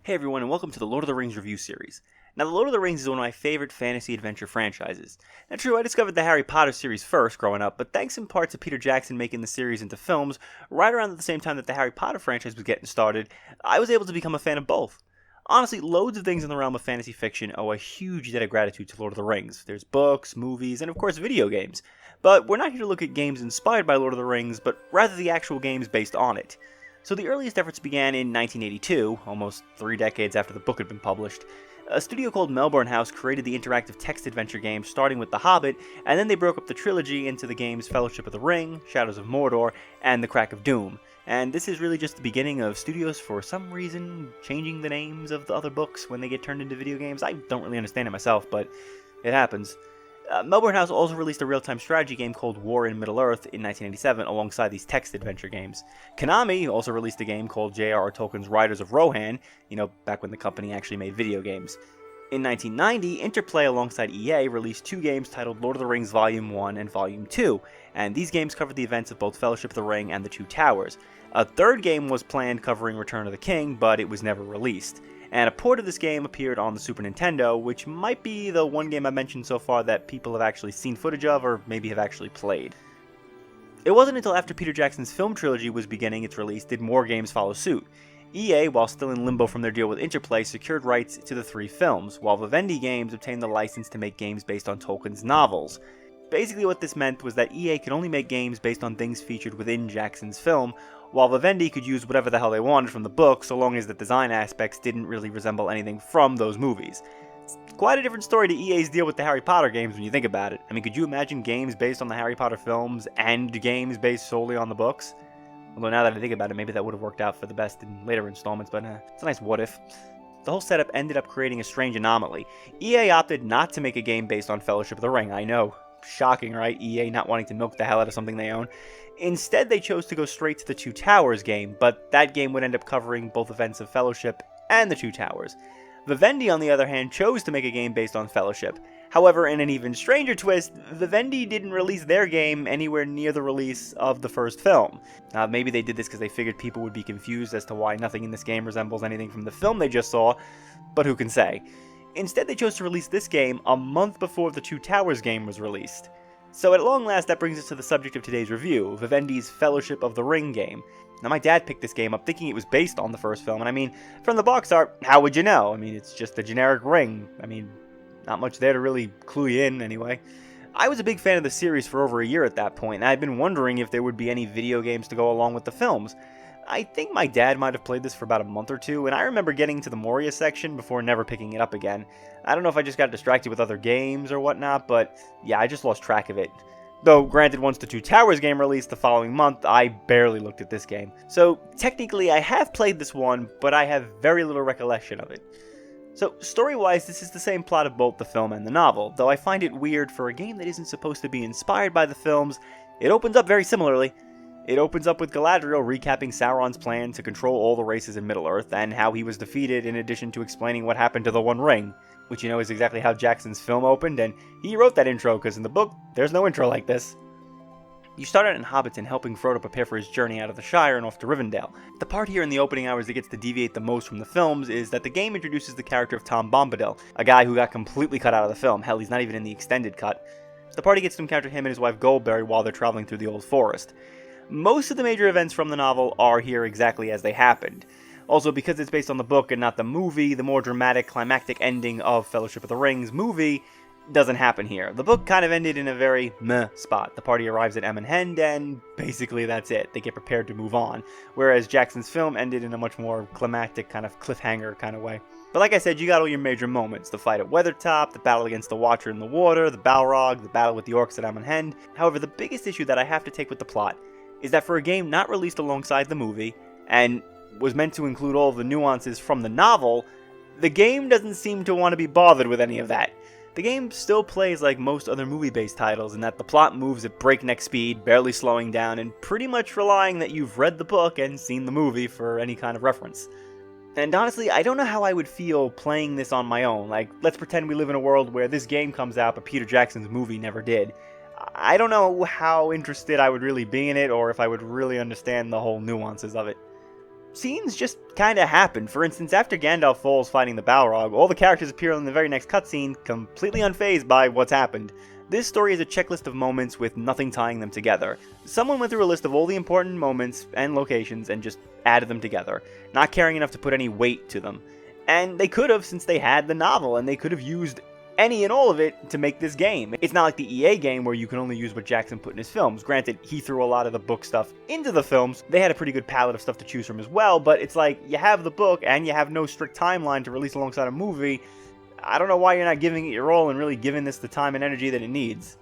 Hey everyone, and welcome to the Lord of the Rings review series. Now, the Lord of the Rings is one of my favorite fantasy adventure franchises. Now, true, I discovered the Harry Potter series first growing up, but thanks in part to Peter Jackson making the series into films, right around the same time that the Harry Potter franchise was getting started, I was able to become a fan of both. Honestly, loads of things in the realm of fantasy fiction owe a huge debt of gratitude to Lord of the Rings. There's books, movies, and of course video games. But we're not here to look at games inspired by Lord of the Rings, but rather the actual games based on it. So the earliest efforts began in 1982, almost 3 decades after the book had been published. A studio called Melbourne House created the interactive text adventure game starting with The Hobbit, and then they broke up the trilogy into the games Fellowship of the Ring, Shadows of Mordor, and The Crack of Doom. And this is really just the beginning of studios, for some reason, changing the names of the other books when they get turned into video games. I don't really understand it myself, but it happens. Melbourne House also released a real-time strategy game called War in Middle-earth in 1987 alongside these text adventure games. Konami also released a game called J.R.R. Tolkien's Riders of Rohan, back when the company actually made video games. In 1990, Interplay alongside EA released 2 games titled Lord of the Rings Volume 1 and Volume 2, and these games covered the events of both Fellowship of the Ring and the Two Towers. A third game was planned covering Return of the King, but it was never released. And a port of this game appeared on the Super Nintendo, which might be the one game I mentioned so far that people have actually seen footage of or maybe have actually played. It wasn't until after Peter Jackson's film trilogy was beginning its release did more games follow suit. EA, while still in limbo from their deal with Interplay, secured rights to the 3 films, while Vivendi Games obtained the license to make games based on Tolkien's novels. Basically what this meant was that EA could only make games based on things featured within Jackson's film, while Vivendi could use whatever the hell they wanted from the book so long as the design aspects didn't really resemble anything from those movies. It's quite a different story to EA's deal with the Harry Potter games when you think about it. I mean, could you imagine games based on the Harry Potter films and games based solely on the books? Although now that I think about it, maybe that would have worked out for the best in later installments, but it's a nice what if. The whole setup ended up creating a strange anomaly. EA opted not to make a game based on Fellowship of the Ring, I know. Shocking, right? EA not wanting to milk the hell out of something they own. Instead, they chose to go straight to the Two Towers game, but that game would end up covering both events of Fellowship and the Two Towers. Vivendi, on the other hand, chose to make a game based on Fellowship. However, in an even stranger twist, Vivendi didn't release their game anywhere near the release of the first film. Maybe they did this because they figured people would be confused as to why nothing in this game resembles anything from the film they just saw, but who can say? Instead, they chose to release this game a month before the Two Towers game was released. So at long last, that brings us to the subject of today's review, Vivendi's Fellowship of the Ring game. Now, my dad picked this game up thinking it was based on the first film, and I mean, from the box art, how would you know? I mean, it's just a generic ring. I mean, not much there to really clue you in, anyway. I was a big fan of the series for over a year at that point, and I'd been wondering if there would be any video games to go along with the films. I think my dad might have played this for about a month or 2, and I remember getting to the Moria section before never picking it up again. I don't know if I just got distracted with other games or whatnot, but yeah, I just lost track of it. Though, granted, once the Two Towers game released the following month, I barely looked at this game. So, technically, I have played this one, but I have very little recollection of it. So, story-wise, this is the same plot of both the film and the novel, though I find it weird for a game that isn't supposed to be inspired by the films. It opens up very similarly. It opens up with Galadriel recapping Sauron's plan to control all the races in Middle-earth, and how he was defeated, in addition to explaining what happened to the One Ring, which is exactly how Jackson's film opened, and he wrote that intro, because in the book, there's no intro like this. You start out in Hobbiton helping Frodo prepare for his journey out of the Shire and off to Rivendell. The part here in the opening hours that gets to deviate the most from the films is that the game introduces the character of Tom Bombadil, a guy who got completely cut out of the film. Hell, he's not even in the extended cut. The party gets to encounter him and his wife Goldberry while they're traveling through the Old Forest. Most of the major events from the novel are here exactly as they happened. Also, because it's based on the book and not the movie, the more dramatic, climactic ending of Fellowship of the Rings movie doesn't happen here. The book kind of ended in a very meh spot. The party arrives at Emon Hend, and basically that's it. They get prepared to move on. Whereas Jackson's film ended in a much more climactic, kind of cliffhanger kind of way. But like I said, you got all your major moments. The fight at Weathertop, the battle against the Watcher in the water, the Balrog, the battle with the orcs at Emon Hend. However, the biggest issue that I have to take with the plot is that for a game not released alongside the movie, and was meant to include all of the nuances from the novel, the game doesn't seem to want to be bothered with any of that. The game still plays like most other movie-based titles in that the plot moves at breakneck speed, barely slowing down, and pretty much relying that you've read the book and seen the movie for any kind of reference. And honestly, I don't know how I would feel playing this on my own. Like, let's pretend we live in a world where this game comes out, but Peter Jackson's movie never did. I don't know how interested I would really be in it, or if I would really understand the whole nuances of it. scenes just kinda happen. For instance, after Gandalf falls fighting the Balrog, all the characters appear in the very next cutscene, completely unfazed by what's happened. This story is a checklist of moments with nothing tying them together. Someone went through a list of all the important moments and locations and just added them together, not caring enough to put any weight to them. And they could have, since they had the novel, and they could have used any and all of it to make this game. It's not like the EA game where you can only use what Jackson put in his films. Granted, he threw a lot of the book stuff into the films. They had a pretty good palette of stuff to choose from as well, but it's like, you have the book and you have no strict timeline to release alongside a movie. I don't know why you're not giving it your all and really giving this the time and energy that it needs.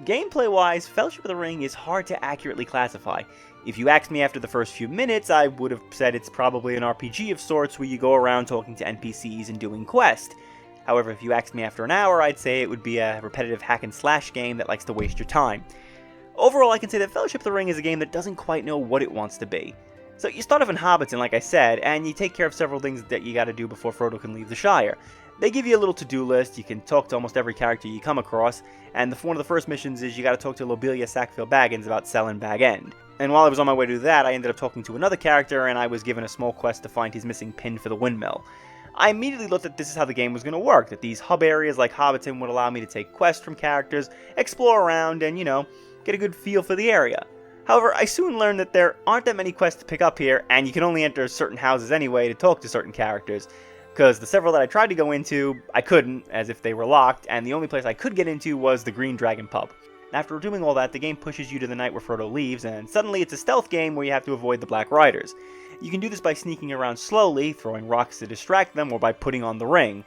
Gameplay-wise, Fellowship of the Ring is hard to accurately classify. If you asked me after the first few minutes, I would have said it's probably an RPG of sorts where you go around talking to NPCs and doing quests. However, if you asked me after an hour, I'd say it would be a repetitive hack-and-slash game that likes to waste your time. Overall, I can say that Fellowship of the Ring is a game that doesn't quite know what it wants to be. So you start off in Hobbiton, like I said, and you take care of several things that you gotta do before Frodo can leave the Shire. They give you a little to-do list, you can talk to almost every character you come across, and one of the first missions is you gotta talk to Lobelia Sackville-Baggins about selling Bag End. And while I was on my way to do that, I ended up talking to another character, and I was given a small quest to find his missing pin for the windmill. I immediately looked at this is how the game was going to work, that these hub areas like Hobbiton would allow me to take quests from characters, explore around, and, get a good feel for the area. However, I soon learned that there aren't that many quests to pick up here, and you can only enter certain houses anyway to talk to certain characters, because the several that I tried to go into, I couldn't, as if they were locked, and the only place I could get into was the Green Dragon pub. After doing all that, the game pushes you to the night where Frodo leaves, and suddenly it's a stealth game where you have to avoid the Black Riders. You can do this by sneaking around slowly, throwing rocks to distract them, or by putting on the ring.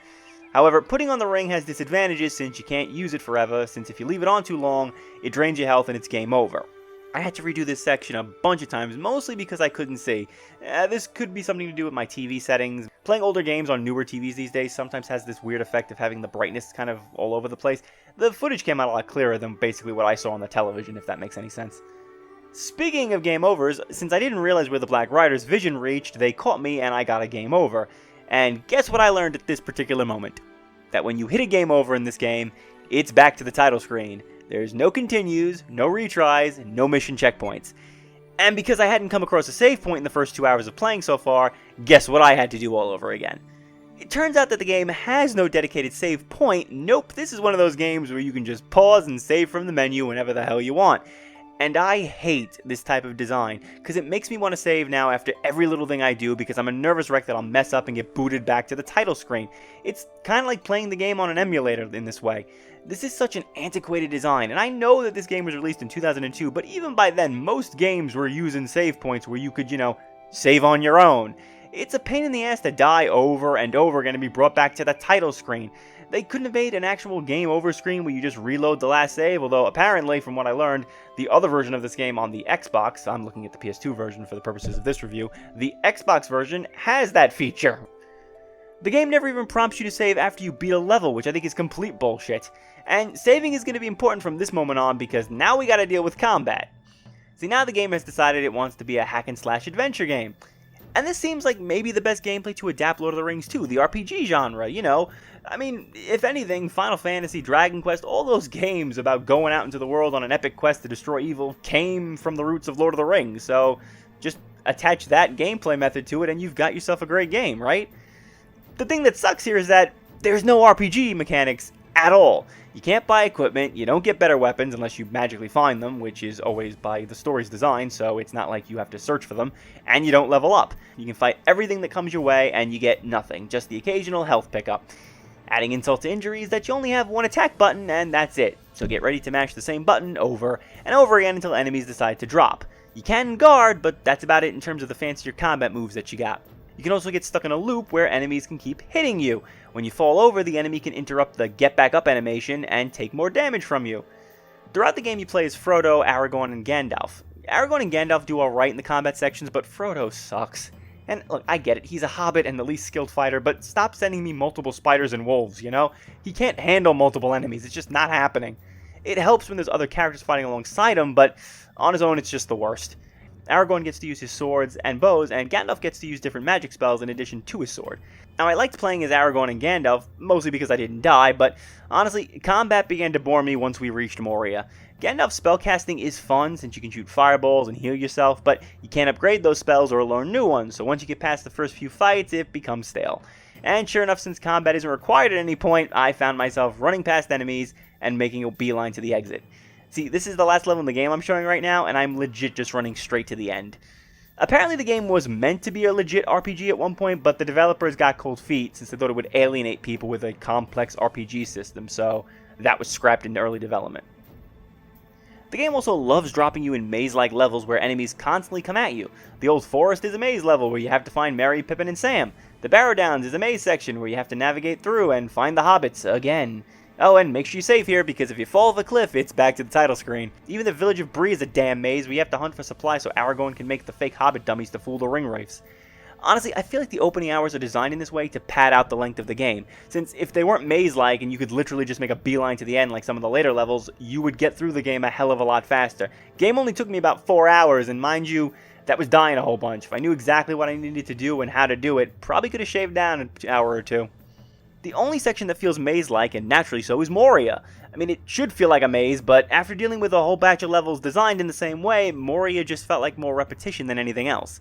However, putting on the ring has disadvantages since you can't use it forever, since if you leave it on too long, it drains your health and it's game over. I had to redo this section a bunch of times, mostly because I couldn't see. This could be something to do with my TV settings. Playing older games on newer TVs these days sometimes has this weird effect of having the brightness kind of all over the place. The footage came out a lot clearer than basically what I saw on the television, if that makes any sense. Speaking of game overs, since I didn't realize where the Black Riders' vision reached, they caught me and I got a game over. And guess what I learned at this particular moment? That when you hit a game over in this game, it's back to the title screen. There's no continues, no retries, no mission checkpoints. And because I hadn't come across a save point in the first 2 hours of playing so far, guess what I had to do all over again? It turns out that the game has no dedicated save point. Nope, this is one of those games where you can just pause and save from the menu whenever the hell you want. And I hate this type of design, because it makes me want to save now after every little thing I do, because I'm a nervous wreck that I'll mess up and get booted back to the title screen. It's kind of like playing the game on an emulator in this way. This is such an antiquated design, and I know that this game was released in 2002, but even by then, most games were using save points where you could, save on your own. It's a pain in the ass to die over and over again and be brought back to the title screen. They couldn't have made an actual game over screen where you just reload the last save, although apparently, from what I learned, the other version of this game on the Xbox, I'm looking at the PS2 version for the purposes of this review, the Xbox version has that feature. The game never even prompts you to save after you beat a level, which I think is complete bullshit. And saving is going to be important from this moment on, because now we gotta deal with combat. See, now the game has decided it wants to be a hack-and-slash adventure game. And this seems like maybe the best gameplay to adapt Lord of the Rings to, the RPG genre, I mean, if anything, Final Fantasy, Dragon Quest, all those games about going out into the world on an epic quest to destroy evil came from the roots of Lord of the Rings, so just attach that gameplay method to it and you've got yourself a great game, right? The thing that sucks here is that there's no RPG mechanics at all. You can't buy equipment, you don't get better weapons unless you magically find them, which is always by the story's design, so it's not like you have to search for them, and you don't level up. You can fight everything that comes your way, and you get nothing, just the occasional health pickup. Adding insult to injury is that you only have one attack button, and that's it. So get ready to mash the same button over and over again until enemies decide to drop. You can guard, but that's about it in terms of the fancier combat moves that you got. You can also get stuck in a loop where enemies can keep hitting you. When you fall over, the enemy can interrupt the get back up animation and take more damage from you. Throughout the game you play as Frodo, Aragorn, and Gandalf. Aragorn and Gandalf do alright in the combat sections, but Frodo sucks. And look, I get it, he's a hobbit and the least skilled fighter, but stop sending me multiple spiders and wolves, He can't handle multiple enemies, it's just not happening. It helps when there's other characters fighting alongside him, but on his own it's just the worst. Aragorn gets to use his swords and bows, and Gandalf gets to use different magic spells in addition to his sword. Now, I liked playing as Aragorn and Gandalf, mostly because I didn't die, but honestly, combat began to bore me once we reached Moria. Gandalf's spellcasting is fun since you can shoot fireballs and heal yourself, but you can't upgrade those spells or learn new ones, so once you get past the first few fights, it becomes stale. And sure enough, since combat isn't required at any point, I found myself running past enemies and making a beeline to the exit. See, this is the last level in the game I'm showing right now, and I'm legit just running straight to the end. Apparently the game was meant to be a legit RPG at one point, but the developers got cold feet since they thought it would alienate people with a complex RPG system, so that was scrapped into early development. The game also loves dropping you in maze-like levels where enemies constantly come at you. The Old Forest is a maze level where you have to find Merry, Pippin, and Sam. The Barrow Downs is a maze section where you have to navigate through and find the hobbits again. Oh, and make sure you save here, because if you fall off a cliff, it's back to the title screen. Even the Village of Bree is a damn maze where you have to hunt for supplies so Aragorn can make the fake hobbit dummies to fool the ring wraiths. Honestly, I feel like the opening hours are designed in this way to pad out the length of the game, since if they weren't maze-like and you could literally just make a beeline to the end like some of the later levels, you would get through the game a hell of a lot faster. Game only took me about 4 hours, and mind you, that was dying a whole bunch. If I knew exactly what I needed to do and how to do it, probably could have shaved down an hour or two. The only section that feels maze-like, and naturally so, is Moria. I mean, it should feel like a maze, but after dealing with a whole batch of levels designed in the same way, Moria just felt like more repetition than anything else.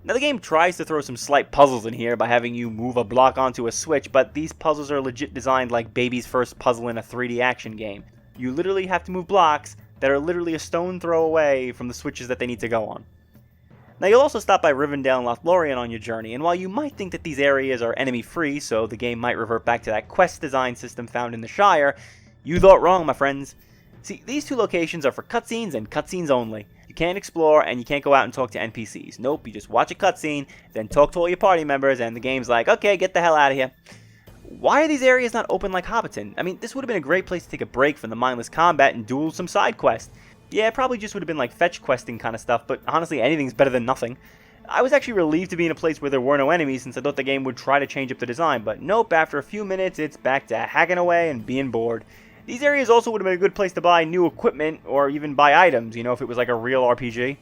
Now, the game tries to throw some slight puzzles in here by having you move a block onto a switch, but these puzzles are legit designed like baby's first puzzle in a 3D action game. You literally have to move blocks that are literally a stone throw away from the switches that they need to go on. Now, you'll also stop by Rivendell and Lothlorien on your journey, and while you might think that these areas are enemy-free, so the game might revert back to that quest design system found in the Shire, you thought wrong, my friends. See, these two locations are for cutscenes and cutscenes only. You can't explore, and you can't go out and talk to NPCs. Nope, you just watch a cutscene, then talk to all your party members, and the game's like, okay, get the hell out of here. Why are these areas not open like Hobbiton? I mean, this would have been a great place to take a break from the mindless combat and duel some side quests. Yeah, it probably just would have been like fetch questing kind of stuff, but honestly, anything's better than nothing. I was actually relieved to be in a place where there were no enemies since I thought the game would try to change up the design, but nope, after a few minutes, it's back to hacking away and being bored. These areas also would have been a good place to buy new equipment, or even buy items, you know, if it was like a real RPG.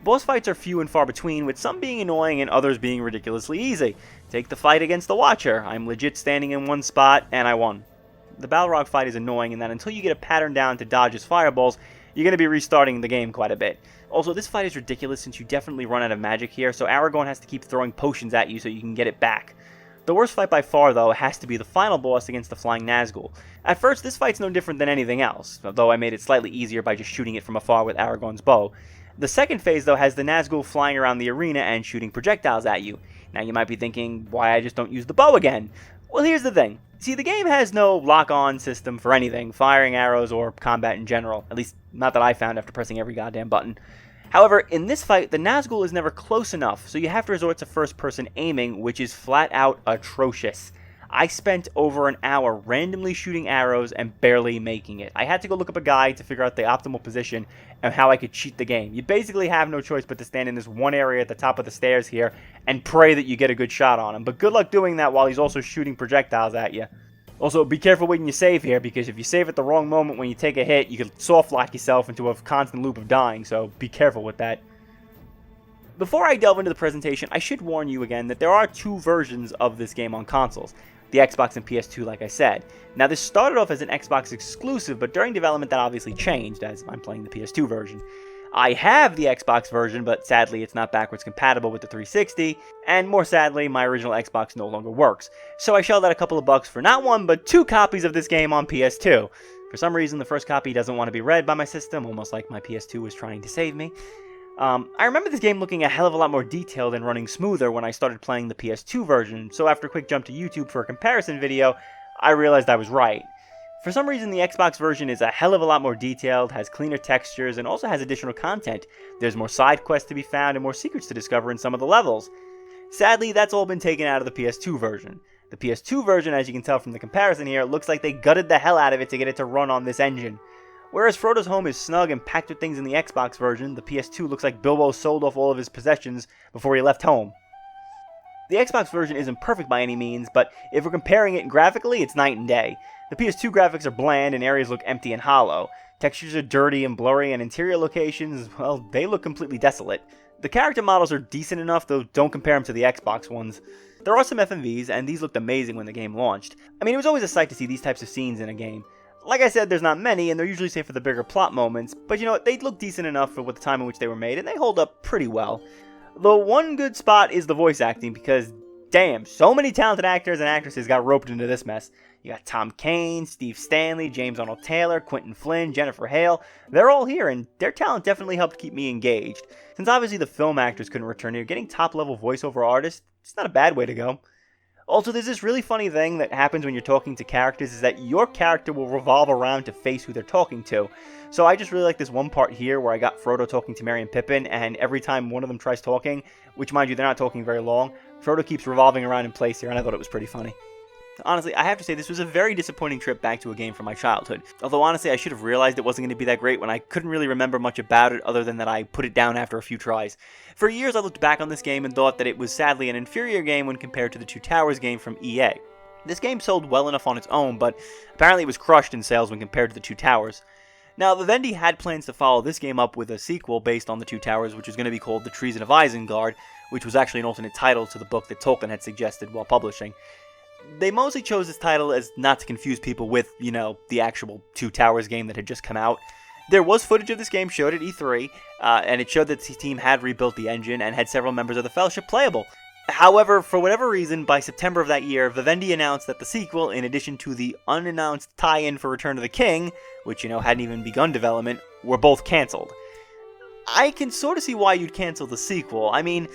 Boss fights are few and far between, with some being annoying and others being ridiculously easy. Take the fight against the Watcher. I'm legit standing in one spot, and I won. The Balrog fight is annoying in that until you get a pattern down to dodge his fireballs, you're going to be restarting the game quite a bit. Also, this fight is ridiculous since you definitely run out of magic here, so Aragorn has to keep throwing potions at you so you can get it back. The worst fight by far, though, has to be the final boss against the Flying Nazgul. At first, this fight's no different than anything else, though I made it slightly easier by just shooting it from afar with Aragorn's bow. The second phase, though, has the Nazgul flying around the arena and shooting projectiles at you. Now, you might be thinking, why I just don't use the bow again? Well, here's the thing. See, the game has no lock-on system for anything, firing arrows or combat in general. At least, not that I found after pressing every goddamn button. However, in this fight, the Nazgul is never close enough, so you have to resort to first-person aiming, which is flat-out atrocious. I spent over an hour randomly shooting arrows and barely making it. I had to go look up a guide to figure out the optimal position and how I could cheat the game. You basically have no choice but to stand in this one area at the top of the stairs here and pray that you get a good shot on him. But good luck doing that while he's also shooting projectiles at you. Also, be careful when you save here, because if you save at the wrong moment when you take a hit, you can soft-lock yourself into a constant loop of dying, so be careful with that. Before I delve into the presentation, I should warn you again that there are two versions of this game on consoles. The Xbox and PS2, like I said. Now, this started off as an Xbox exclusive, but during development that obviously changed, as I'm playing the PS2 version. I have the Xbox version, but sadly it's not backwards compatible with the 360, and more sadly, my original Xbox no longer works. So I shelled out a couple of bucks for not one, but two copies of this game on PS2. For some reason, the first copy doesn't want to be read by my system, almost like my PS2 was trying to save me. I remember this game looking a hell of a lot more detailed and running smoother when I started playing the PS2 version, so after a quick jump to YouTube for a comparison video, I realized I was right. For some reason, the Xbox version is a hell of a lot more detailed, has cleaner textures, and also has additional content. There's more side quests to be found and more secrets to discover in some of the levels. Sadly, that's all been taken out of the PS2 version. The PS2 version, as you can tell from the comparison here, looks like they gutted the hell out of it to get it to run on this engine. Whereas Frodo's home is snug and packed with things in the Xbox version, the PS2 looks like Bilbo sold off all of his possessions before he left home. The Xbox version isn't perfect by any means, but if we're comparing it graphically, it's night and day. The PS2 graphics are bland and areas look empty and hollow. Textures are dirty and blurry, and interior locations, well, they look completely desolate. The character models are decent enough, though don't compare them to the Xbox ones. There are some FMVs, and these looked amazing when the game launched. I mean, it was always a sight to see these types of scenes in a game. Like I said, there's not many, and they're usually saved for the bigger plot moments, but you know what, they look decent enough for the time in which they were made, and they hold up pretty well. The one good spot is the voice acting, because damn, so many talented actors and actresses got roped into this mess. You got Tom Kane, Steve Stanley, James Arnold Taylor, Quentin Flynn, Jennifer Hale. They're all here, and their talent definitely helped keep me engaged. Since obviously the film actors couldn't return here, getting top-level voiceover artists, it's not a bad way to go. Also, there's this really funny thing that happens when you're talking to characters, is that your character will revolve around to face who they're talking to. So I just really like this one part here where I got Frodo talking to Merry and Pippin, and every time one of them tries talking, which mind you, they're not talking very long, Frodo keeps revolving around in place here, and I thought it was pretty funny. Honestly, I have to say this was a very disappointing trip back to a game from my childhood. Although honestly, I should have realized it wasn't going to be that great when I couldn't really remember much about it other than that I put it down after a few tries. For years I looked back on this game and thought that it was sadly an inferior game when compared to the Two Towers game from EA. This game sold well enough on its own, but apparently it was crushed in sales when compared to the Two Towers. Now, Vivendi had plans to follow this game up with a sequel based on the Two Towers, which was going to be called The Treason of Isengard, which was actually an alternate title to the book that Tolkien had suggested while publishing. They mostly chose this title as not to confuse people with, you know, the actual Two Towers game that had just come out. There was footage of this game showed at E3, and it showed that the team had rebuilt the engine and had several members of the Fellowship playable. However, for whatever reason, by September of that year, Vivendi announced that the sequel, in addition to the unannounced tie-in for Return of the King, which, you know, hadn't even begun development, were both cancelled. I can sort of see why you'd cancel the sequel. I mean,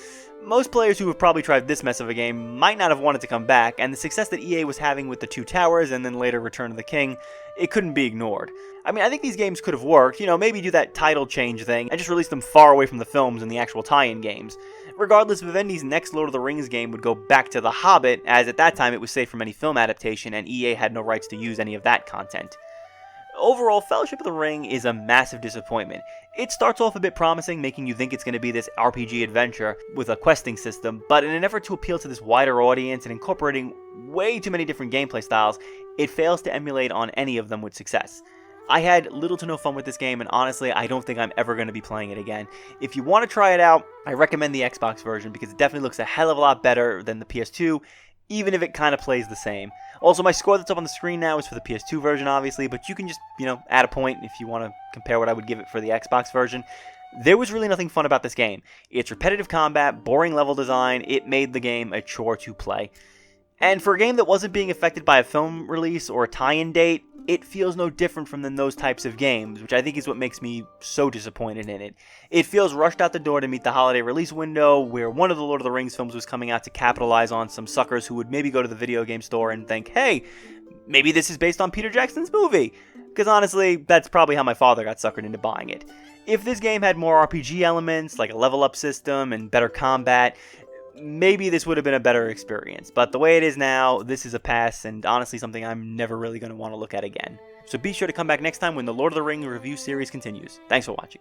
most players who have probably tried this mess of a game might not have wanted to come back, and the success that EA was having with the Two Towers and then later Return of the King, it couldn't be ignored. I mean, I think these games could have worked, you know, maybe do that title change thing and just release them far away from the films and the actual tie-in games. Regardless, Vivendi's next Lord of the Rings game would go back to The Hobbit, as at that time it was safe from any film adaptation and EA had no rights to use any of that content. Overall, Fellowship of the Ring is a massive disappointment. It starts off a bit promising, making you think it's going to be this RPG adventure with a questing system, but in an effort to appeal to this wider audience and incorporating way too many different gameplay styles, it fails to emulate on any of them with success. I had little to no fun with this game, and honestly, I don't think I'm ever going to be playing it again. If you want to try it out, I recommend the Xbox version because it definitely looks a hell of a lot better than the PS2, even if it kind of plays the same. Also, my score that's up on the screen now is for the PS2 version, obviously, but you can just, you know, add a point if you want to compare what I would give it for the Xbox version. There was really nothing fun about this game. It's repetitive combat, boring level design, it made the game a chore to play. And for a game that wasn't being affected by a film release or a tie-in date, it feels no different from those types of games, which I think is what makes me so disappointed in it. It feels rushed out the door to meet the holiday release window, where one of the Lord of the Rings films was coming out to capitalize on some suckers who would maybe go to the video game store and think, hey, maybe this is based on Peter Jackson's movie. Because honestly, that's probably how my father got suckered into buying it. If this game had more RPG elements, like a level up system and better combat, maybe this would have been a better experience, but the way it is now, this is a pass, and honestly something I'm never really going to want to look at again. So be sure to come back next time when the Lord of the Rings review series continues. Thanks for watching.